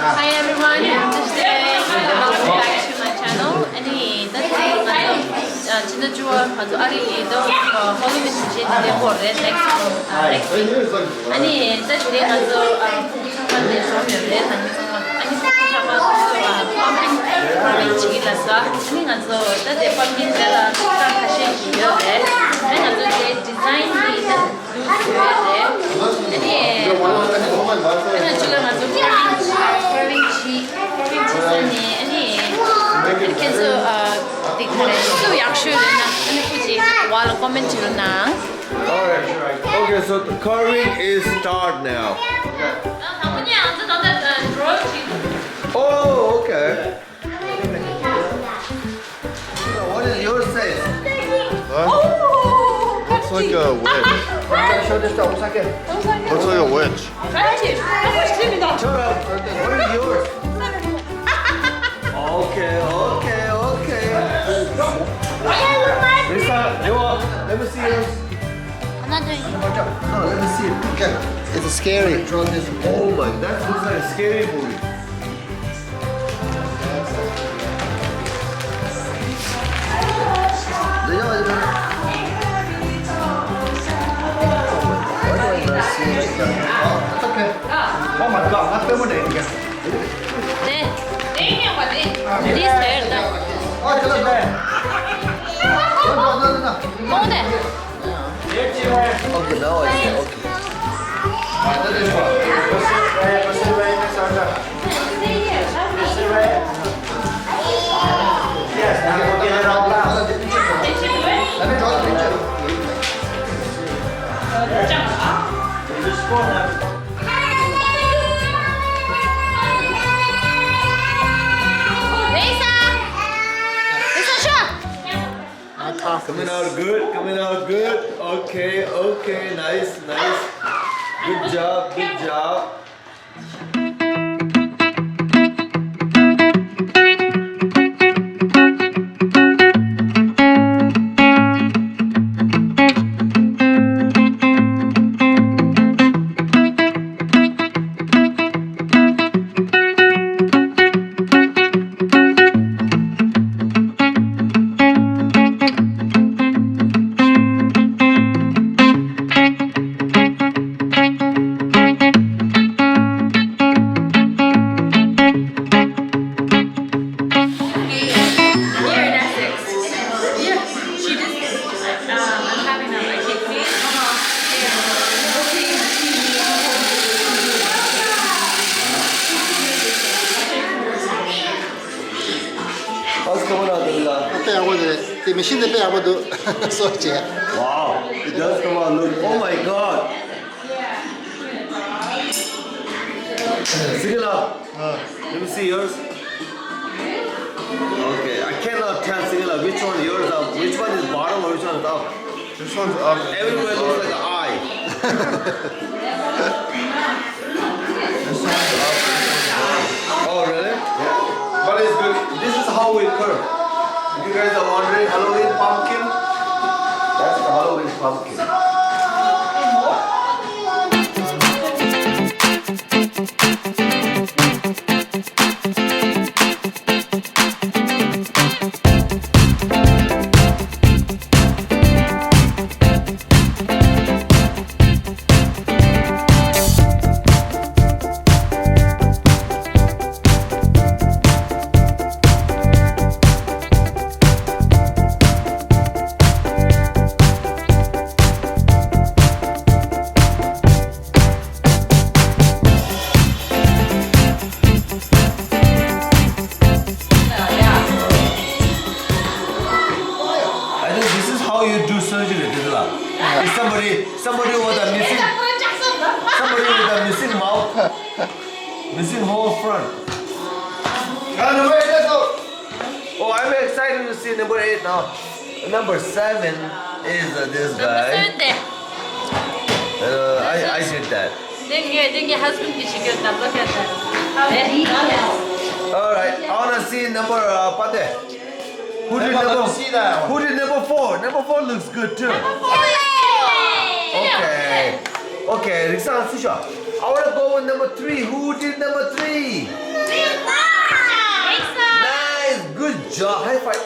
Hi everyone, today welcome back to my channel. 아니, 지난주에 아주 아기도 홀리윈 주제인데 뭐래 next week. 아니, today 아주 한데 소면에 아니 아니 치기라서 아니 아주 today 밤인데라 다시 기여해. 아니 아주 디자인이 아니 그냥 지금 아주 curving cheese 아니 이렇게 해서 또 약수는 아니 굳이 와로 코멘트로 나. Alright. Okay, so the carving is start now. 당분이 안 뜯었다 드로잉. Oh, okay. What is yours say? Looks like a wedge. Show this to Osaka. Looks like a wedge. 그렇지. 하고 싶습니다. Shut up. What is yours? Okay. Lisa, let me see yours. 하나 둘. No, let me see it. Okay. It's scary. Oh my, that looks like a scary movie. It's okay. Oh my god, not 때문에 이게. 네. 네이랑 같이. 디스를 나. Oh, it's okay. No. 뭔데? Okay, now I see. Okay. That is one. Let me draw the picture. Coming out good. Okay, nice. Good job. How's coming out, Dilla? The machine they pay about the so Wow, it does come out. Look, oh my god. Sigala, let me see yours. Okay, I cannot tell Sigala which one yours are. Which one is bottom or which one is top? This one's up. Everywhere looks like an eye. This one's up. Oh really? Yeah. But it's good. This is how we curve. If you guys are wondering, Halloween pumpkin. That's the Halloween pumpkin. Somebody with a missing mouth, missing whole front. Oh, I'm excited to see number 8 now. Number 7 is this guy. I did that. Then your husband is good. Now look at that. All right, I wanna see number Pate. Who did number 4? Number 4 looks good too. Okay. Okay, Riksan Susha. I want to go with number 3. Who did number 3? Nice. Good job. High five.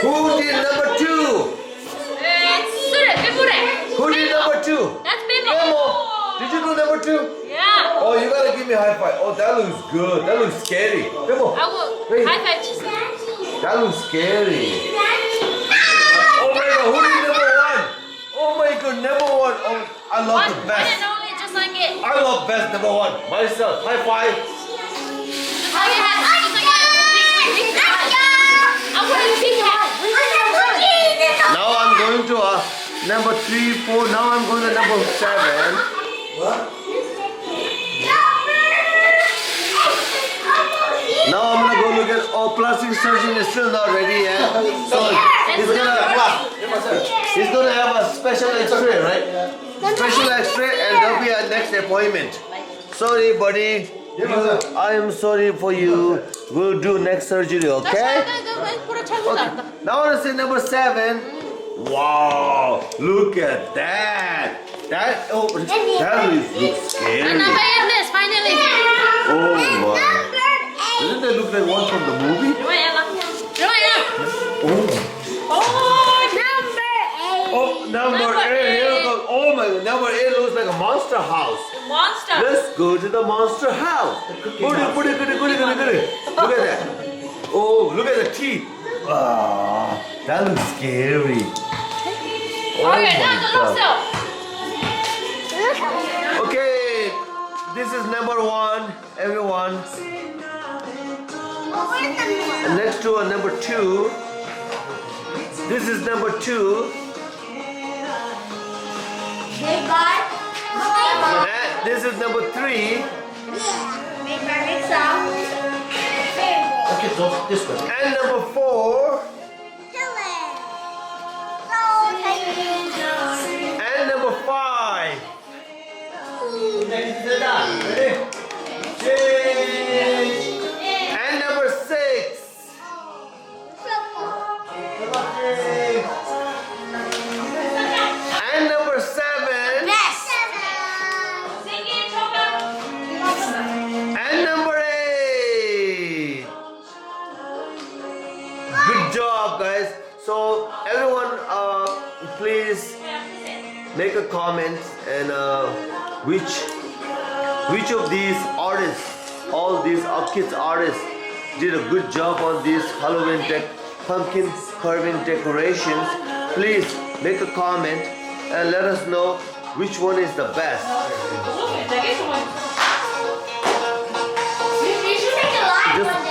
Who did number 2? Who did number 2? That's Bimbo. Memo. Did you do number 2? Yeah. Oh, you gotta give me a high five. Oh, that looks good. That looks scary. Memo. I will. Wait. High five. That looks scary. Oh my god, who did number 1? Oh my god, number 1. Oh, I love One the and best. only, just like it. I love best number 1. Myself. High five. Just like it has. Just like it. I want a big hat. Now I'm going to number 3, 4. Now I'm going to number 7. What? Now I'm gonna go look at. Oh, plastic surgeon is still not ready yet. So he's gonna have a special X-ray, right? Special X-ray, and there'll be a next appointment. Sorry, buddy. I am sorry for you. We'll do next surgery, okay? Okay. Now I want to say number 7. Wow! Look at that. That looks scary. And number 8 list, finally. Oh my! Doesn't that look like one from the movie? Oh, number 8. Here it goes. Oh my god, number 8 looks like a monster house. Monster. Let's go to the monster house. Look at that. Oh, look at the teeth. Ah, that looks scary. Okay, now the looks up. Okay, this is number 1, everyone. And next to number 2. This is number 2. And this is number 3. Okay, so this way. And number 4. And number 5. And number 6. And number 7. And number 8. Good job, guys. So everyone, please make a comment and which of these artists, all these kids artists, did a good job on these Halloween pumpkin carving decorations. Please make a comment and let us know which one is the best.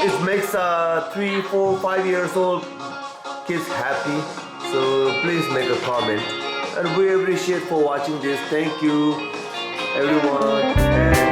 It makes 3, 4, 5 years old kids happy. So please make a comment. And we appreciate for watching this. Thank you, everyone. And